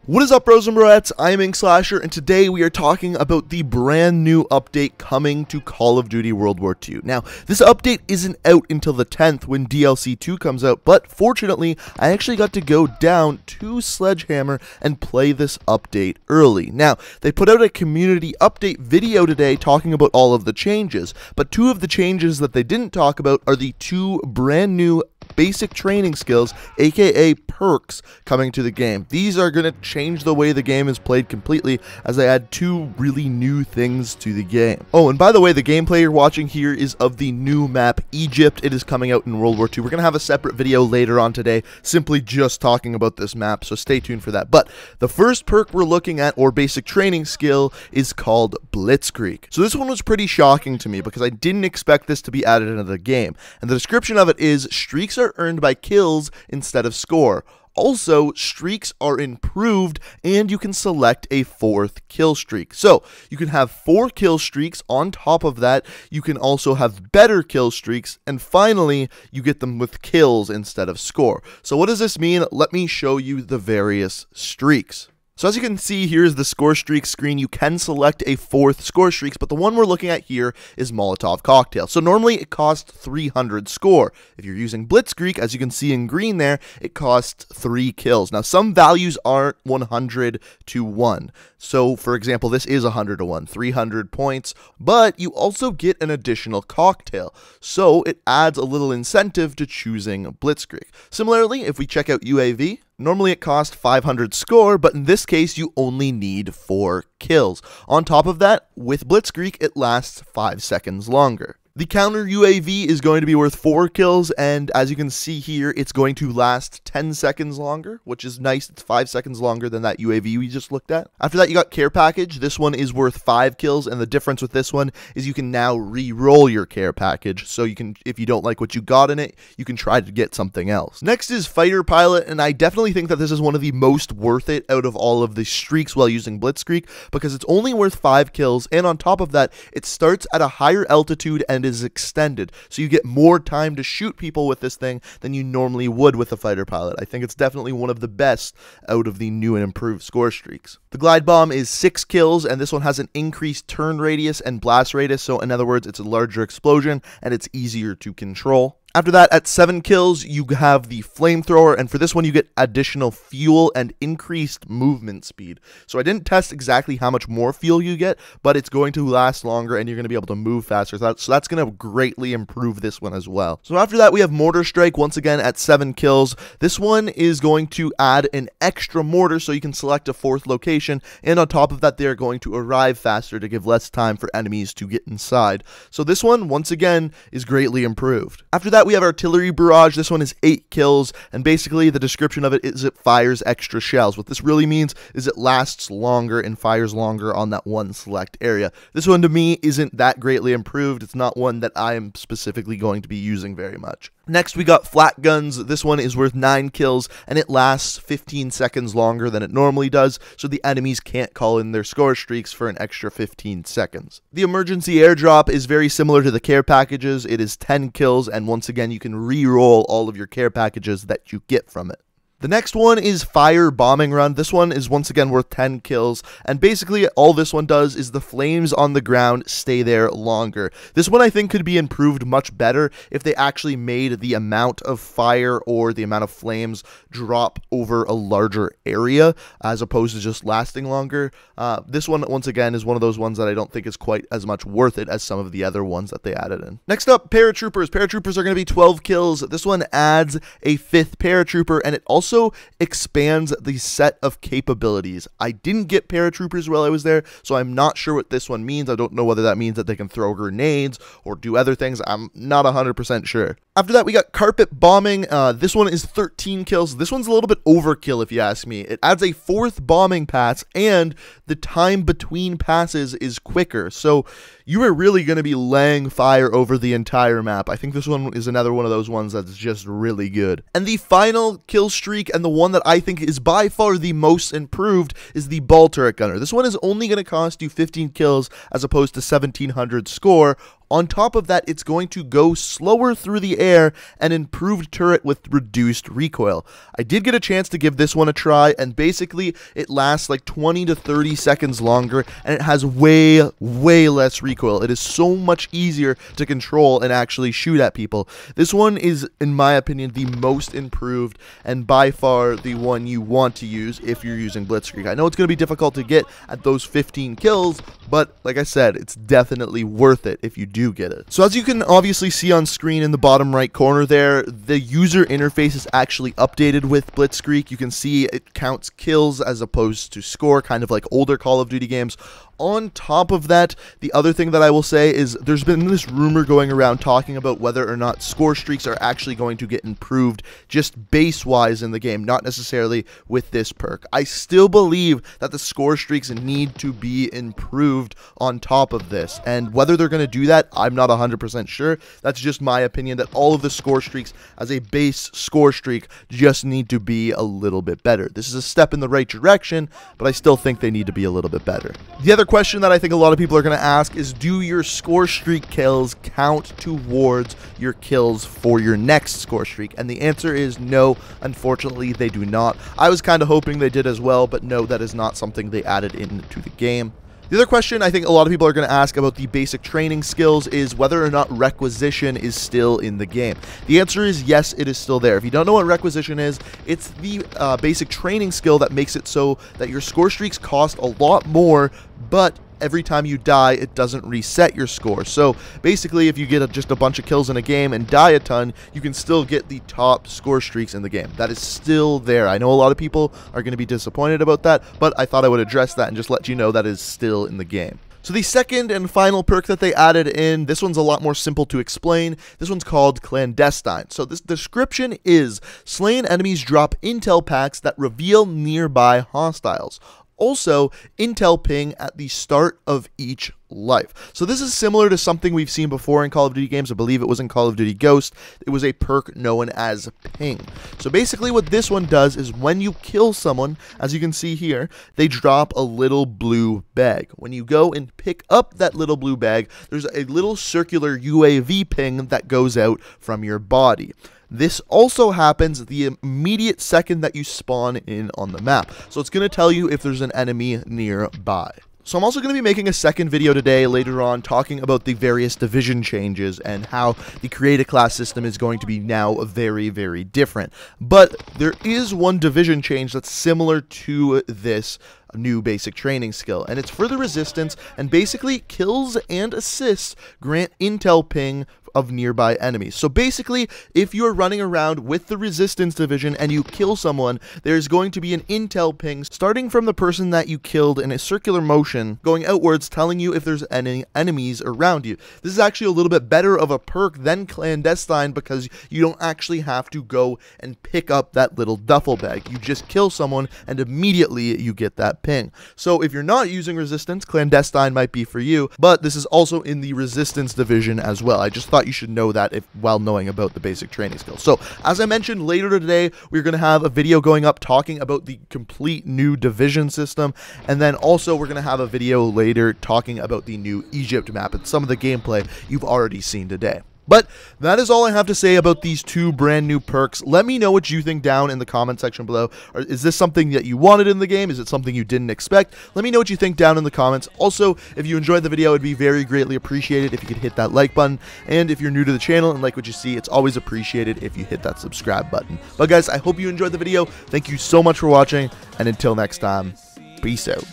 What is up, bros and broettes? I'm Inkslasher, and today we are talking about the brand new update coming to Call of Duty World War II. Now, this update isn't out until the 10th when DLC 2 comes out, but fortunately, I actually got to go down to Sledgehammer and play this update early. Now, they put out a community update video today talking about all of the changes, but two of the changes that they didn't talk about are the two brand new basic training skills, aka perks, coming to the game. These are going to change the way the game is played completely, as they add two really new things to the game. Oh, and by the way, the gameplay you're watching here is of the new map Egypt. It is coming out in World War II. We're going to have a separate video later on today, simply just talking about this map, so stay tuned for that. But the first perk we're looking at, or basic training skill, is called Blitzkrieg. So this one was pretty shocking to me because I didn't expect this to be added into the game. And the description of it is, streaks are earned by kills instead of score. Also, streaks are improved, and you can select a 4th kill streak. So, you can have 4 kill streaks. On top of that, you can also have better kill streaks, and finally, you get them with kills instead of score. So what does this mean? Let me show you the various streaks. So as you can see, here's the score streak screen. You can select a 4th score streaks, but the one we're looking at here is MOLOTOV cocktail. So normally it costs 300 score. If you're using Blitzkrieg, as you can see in green there, it costs 3 kills. Now some values aren't 100 to 1. So for example, this is 100 to 1, 300 points, but you also get an additional cocktail. So it adds a little incentive to choosing Blitzkrieg. Similarly, if we check out UAV, normally it costs 500 score, but in this case, you only need 4 kills. On top of that, with Blitzkrieg, it lasts 5 seconds longer. The counter UAV is going to be worth 4 kills, and as you can see here, it's going to last 10 seconds longer, which is nice. It's 5 seconds longer than that UAV we just looked at. After that, you got care package. This one is worth 5 kills, and the difference with this one is you can now re-roll your care package. So you can, if you don't like what you got in it, you can try to get something else. Next is fighter pilot, and I definitely think that this is one of the most worth it out of all of the streaks while using Blitzkrieg, because it's only worth 5 kills, and on top of that, it starts at a higher altitude and is extended, so you get more time to shoot people with this thing than you normally would with a fighter pilot. I think it's definitely one of the best out of the new and improved score streaks. The glide bomb is 6 kills, and this one has an increased turn radius and blast radius, so in other words, it's a larger explosion and it's easier to control. After that, at 7 kills, you have the flamethrower, and for this one, you get additional fuel and increased movement speed. So I didn't test exactly how much more fuel you get, but it's going to last longer, and you're going to be able to move faster. So that's going to greatly improve this one as well. So after that, we have mortar strike, once again, at 7 kills. This one is going to add an extra mortar, so you can select a 4th location, and on top of that, they're going to arrive faster to give less time for enemies to get inside. So this one, once again, is greatly improved. After that, we have artillery barrage. This one is 8 kills, and basically the description of it is it fires extra shells. What this really means is it lasts longer and fires longer on that one select area. This one to me isn't that greatly improved. It's not one that I am specifically going to be using very much. Next, we got FLAK guns. This one is worth 9 kills, and it lasts 15 seconds longer than it normally does, so the enemies can't call in their score streaks for an extra 15 seconds. The emergency airdrop is very similar to the care packages. It is 10 kills, and once again, you can re-roll all of your care packages that you get from it. The next one is Fire Bombing Run. This one is once again worth 10 kills, and basically all this one does is the flames on the ground stay there longer. This one I think could be improved much better if they actually made the amount of fire or the amount of flames drop over a larger area as opposed to just lasting longer. This one, once again, is one of those ones that I don't think is quite as much worth it as some of the other ones that they added in. Next up, Paratroopers. Paratroopers are going to be 12 kills. This one adds a 5th Paratrooper, and it also expands the set of capabilities. I didn't get paratroopers while I was there, so I'm not sure what this one means. I don't know whether that means that they can throw grenades or do other things. I'm not 100% sure. After that, we got carpet bombing. This one is 13 kills. This one's a little bit overkill if you ask me. It adds a 4th bombing pass, and the time between passes is quicker. So you are really going to be laying fire over the entire map. I think this one is another one of those ones that's just really good. And the final kill streak, and the one that I think is by far the most improved, is the ball turret gunner. This one is only going to cost you 15 kills as opposed to 1700 score. On top of that, it's going to go slower through the air, and improved turret with reduced recoil. I did get a chance to give this one a try, and basically it lasts like 20 to 30 seconds longer, and it has way less recoil. It is so much easier to control and actually shoot at people. This one is, in my opinion, the most improved, and by far the one you want to use if you're using Blitzkrieg. I know it's going to be difficult to get at those 15 kills, but like I said, it's definitely worth it if you do get it. So as you can obviously see on screen in the bottom right corner there, the user interface is actually updated with Blitzkrieg. You can see it counts kills as opposed to score, kind of like older Call of Duty games. On top of that, the other thing that I will say is there's been this rumor going around talking about whether or not score streaks are actually going to get improved just base-wise in the game, not necessarily with this perk. I still believe that the score streaks need to be improved on top of this, and whether they're going to do that, I'm not 100% sure. That's just my opinion, that all of the score streaks as a base score streak just need to be a little bit better. This is a step in the right direction, but I still think they need to be a little bit better. The other question that I think a lot of people are going to ask is, do your score streak kills count towards your kills for your next score streak? And the answer is no, unfortunately they do not. I was kind of hoping they did as well, but no, that is not something they added into the game. The other question I think a lot of people are going to ask about the basic training skills is whether or not requisition is still in the game. The answer is yes, it is still there. If you don't know what requisition is, it's the basic training skill that makes it so that your score streaks cost a lot more, but every time you die, it doesn't reset your score. So basically, if you get just a bunch of kills in a game and die a ton, you can still get the top score streaks in the game. That is still there. I know a lot of people are going to be disappointed about that, but I thought I would address that and just let you know that is still in the game. So the second and final perk that they added in, this one's a lot more simple to explain. This one's called Clandestine. So this description is: slain enemies drop intel packs that reveal nearby hostiles. Also, intel ping at the start of each life. So this is similar to something we've seen before in Call of Duty games. I believe it was in Call of Duty Ghost. It was a perk known as ping. So basically what this one does is when you kill someone, as you can see here, they drop a little blue bag. When you go and pick up that little blue bag, there's a little circular UAV ping that goes out from your body. This also happens the immediate second that you spawn in on the map. So it's going to tell you if there's an enemy nearby. So I'm also going to be making a second video today later on talking about the various division changes and how the create a class system is going to be now very different. But there is one division change that's similar to this new basic training skill, and it's for the resistance, and basically kills and assists grant intel ping of nearby enemies. So basically, if you're running around with the resistance division and you kill someone, there's going to be an intel ping starting from the person that you killed in a circular motion going outwards, telling you if there's any enemies around you. This is actually a little bit better of a perk than Clandestine because you don't actually have to go and pick up that little duffel bag. You just kill someone and immediately you get that ping. So if you're not using resistance, Clandestine might be for you, but this is also in the resistance division as well. I just thought you should know that while knowing about the basic training skills. So as I mentioned, later today we're going to have a video going up talking about the complete new division system, and then also we're going to have a video later talking about the new Egypt map and some of the gameplay you've already seen today. But that is all I have to say about these two brand new perks. Let me know what you think down in the comment section below. Is this something that you wanted in the game? Is it something you didn't expect? Let me know what you think down in the comments. Also, if you enjoyed the video, it'd be very greatly appreciated if you could hit that like button. And if you're new to the channel and like what you see, it's always appreciated if you hit that subscribe button. But guys, I hope you enjoyed the video. Thank you so much for watching, and until next time, peace out.